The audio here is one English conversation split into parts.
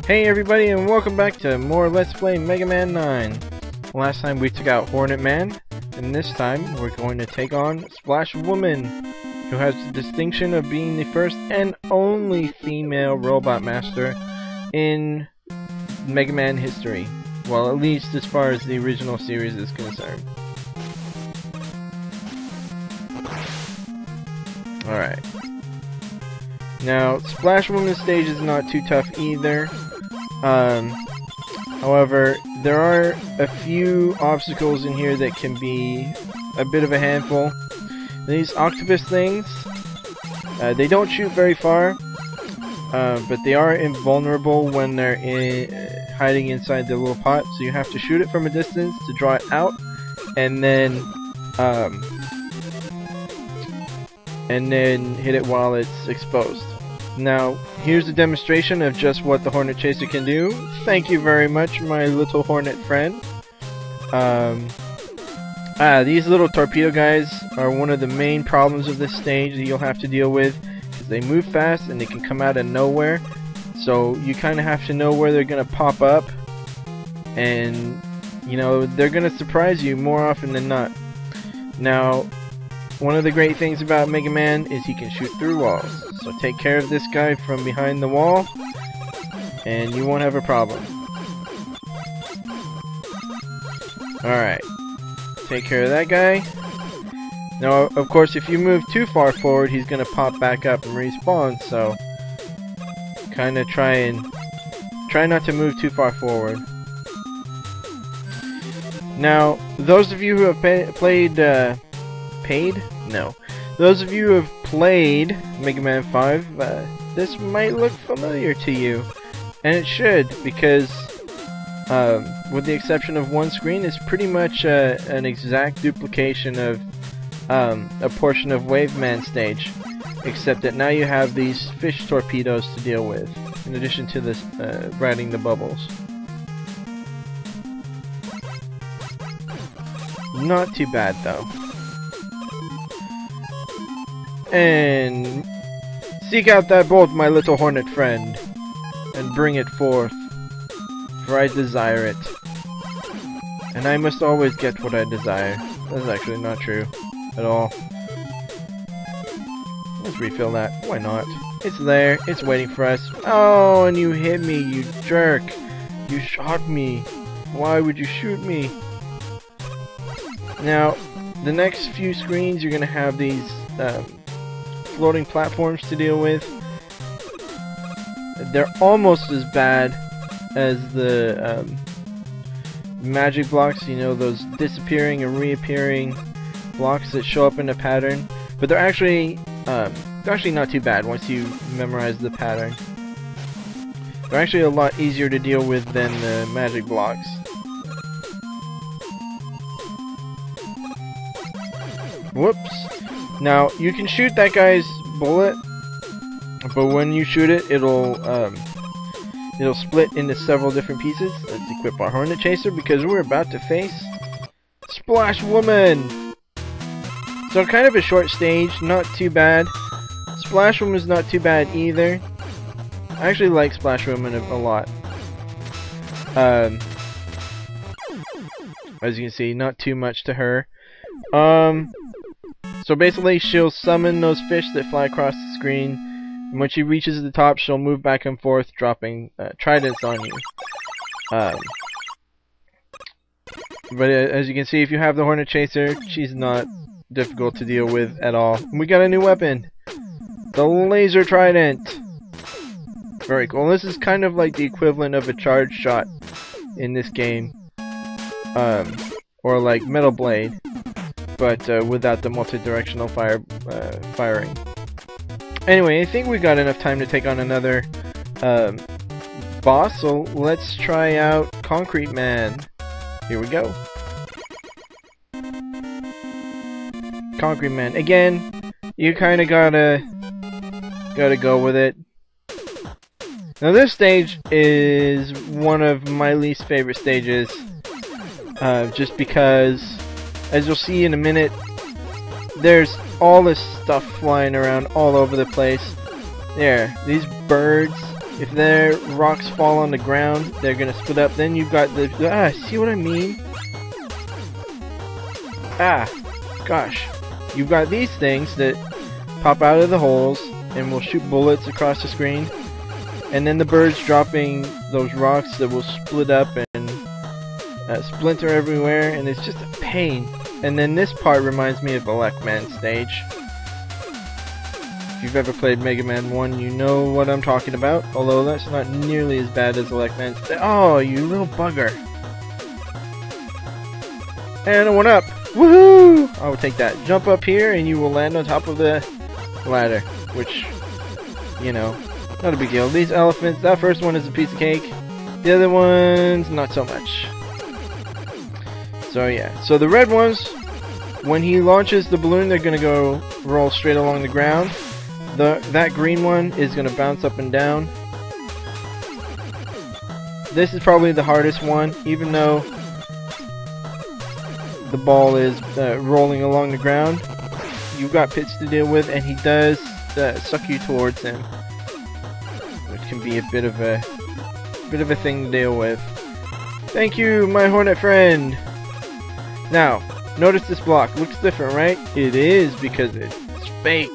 Hey everybody, and welcome back to more Let's Play Mega Man 9. Last time we took out Hornet Man, and this time we're going to take on Splash Woman, who has the distinction of being the first and only female robot master in Mega Man history. Well, at least as far as the original series is concerned. Alright. Now, Splash Woman's stage is not too tough either. However, there are a few obstacles in here that can be a bit of a handful. These octopus things, they don't shoot very far, but they are invulnerable when they're hiding inside the little pot, so you have to shoot it from a distance to draw it out, and then hit it while it's exposed. Now, here's a demonstration of just what the Hornet Chaser can do. Thank you very much, my little Hornet friend. These little torpedo guys are one of the main problems of this stage that you'll have to deal with, because they move fast and they can come out of nowhere. So you kind of have to know where they're going to pop up, and you know, they're going to surprise you more often than not. Now, one of the great things about Mega Man is he can shoot through walls. So take care of this guy from behind the wall, and you won't have a problem. Alright. Take care of that guy. Now, of course, if you move too far forward, he's going to pop back up and respawn, so kind of try not to move too far forward. Now, those of you who have those of you who have played Mega Man 5, this might look familiar to you. And it should, because with the exception of one screen, it's pretty much an exact duplication of a portion of Wave Man stage. Except that now you have these fish torpedoes to deal with, in addition to this riding the bubbles. Not too bad though. And seek out that bolt, my little Hornet friend, and bring it forth, for I desire it. And I must always get what I desire. That's actually not true at all. Let's refill that. Why not? It's there. It's waiting for us. Oh, and you hit me, you jerk. You shot me. Why would you shoot me? Now, the next few screens, you're going to have these floating platforms to deal with. They're almost as bad as the magic blocks, you know, those disappearing and reappearing blocks that show up in a pattern. But they're actually not too bad once you memorize the pattern. They're actually a lot easier to deal with than the magic blocks. Whoops. Now, you can shoot that guy's bullet, but when you shoot it, it'll split into several different pieces. Let's equip our Hornet Chaser, because we're about to face Splash Woman! So kind of a short stage, not too bad. Splash Woman's not too bad either. I actually like Splash Woman a lot. As you can see, not too much to her. So basically, she'll summon those fish that fly across the screen, and when she reaches the top, she'll move back and forth, dropping tridents on you. But as you can see, if you have the Hornet Chaser, she's not difficult to deal with at all. And we got a new weapon! The Laser Trident! Very cool. This is kind of like the equivalent of a charge shot in this game. Or like Metal Blade, but without the multi-directional firing. Anyway, I think we got enough time to take on another boss, so let's try out Concrete Man. Here we go. Concrete Man. Again, you kind of gotta go with it. Now this stage is one of my least favorite stages, just because, as you'll see in a minute, there's all this stuff flying around all over the place. There, these birds If their rocks fall on the ground, they're gonna split up. Then you've got the see what I mean? Gosh. You've got these things that pop out of the holes and will shoot bullets across the screen. And then the birds dropping those rocks that will split up and splinter everywhere, and it's just a pain. And then this part reminds me of Elecman stage. If you've ever played Mega Man 1, you know what I'm talking about, although that's not nearly as bad as Elecman stage. Oh, you little bugger. And a 1-up. Woohoo! I will take that. Jump up here and you will land on top of the ladder, which, you know, not a big deal. These elephants, that first one is a piece of cake. The other one's not so much. So yeah, so the red ones, when he launches the balloon, they're gonna go roll straight along the ground. That green one is gonna bounce up and down. This is probably the hardest one, even though the ball is rolling along the ground. You've got pits to deal with, and he does suck you towards him, which can be a bit of a thing to deal with. Thank you, my hornet friend. Now, notice this block looks different, right? It is, because it's fake.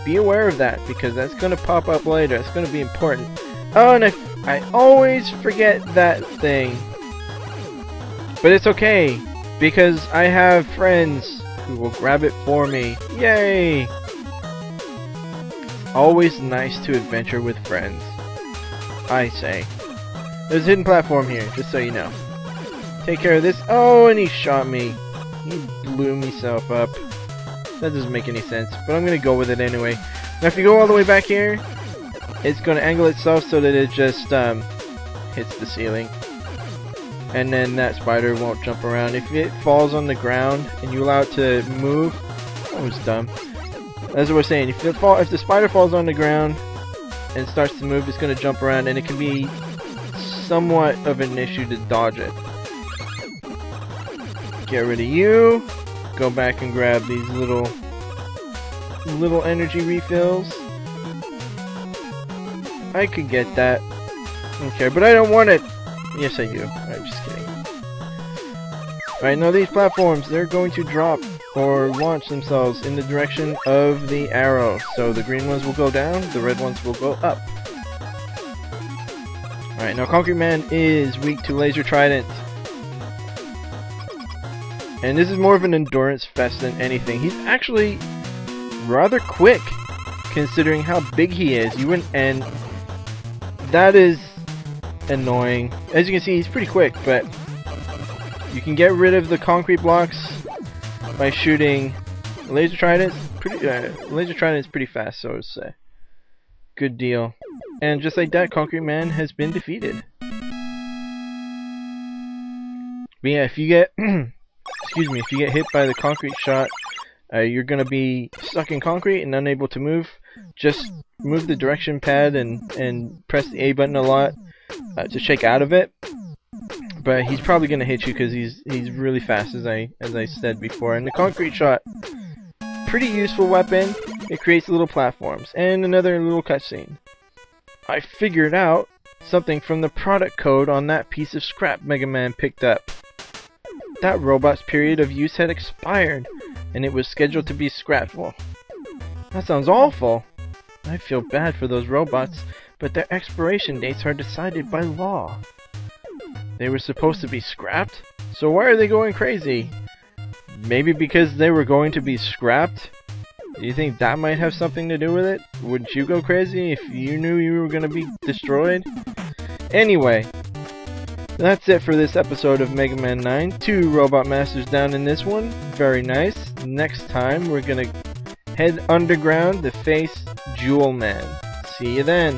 Be aware of that, because that's gonna pop up later. It's gonna be important. Oh, and I always forget that thing. But it's okay, because I have friends who will grab it for me. Yay! It's always nice to adventure with friends, I say. There's a hidden platform here, just so you know. Take care of this. Oh, and he shot me. He blew himself up. That doesn't make any sense, but I'm gonna go with it anyway. Now if you go all the way back here, it's gonna angle itself so that it just hits the ceiling. And then that spider won't jump around. If it falls on the ground and you allow it to move, that was dumb. As I was saying, if the spider falls on the ground and starts to move, it's gonna jump around, and it can be somewhat of an issue to dodge it. Get rid of you. Go back and grab these little energy refills. I could get that. Okay, but I don't want it. Yes, I do. I'm just kidding. Alright, now these platforms, they're going to drop or launch themselves in the direction of the arrow. So the green ones will go down, the red ones will go up. Alright, now Concrete Man is weak to Laser Trident. And this is more of an endurance fest than anything. He's actually rather quick, considering how big he is. And that is annoying. As you can see, he's pretty quick, but you can get rid of the concrete blocks by shooting Laser Trident. Laser Trident is pretty fast, so it's a good deal. And just like that, Concrete Man has been defeated. But yeah, if you get excuse me, if you get hit by the concrete shot, you're gonna be stuck in concrete and unable to move. Just move the direction pad and press the A button a lot to shake out of it. But he's probably gonna hit you because he's really fast, as I said before. And the concrete shot, pretty useful weapon. It creates little platforms and another little cutscene. I figured out something from the product code on that piece of scrap Mega Man picked up. That robot's period of use had expired, and it was scheduled to be scrapped. Well, that sounds awful. I feel bad for those robots, but their expiration dates are decided by law. They were supposed to be scrapped? So why are they going crazy? Maybe because they were going to be scrapped? Do you think that might have something to do with it? Wouldn't you go crazy if you knew you were going to be destroyed? Anyway, that's it for this episode of Mega Man 9. 2 Robot Masters down in this one. Very nice. Next time, we're gonna head underground to face Jewel Man. See you then.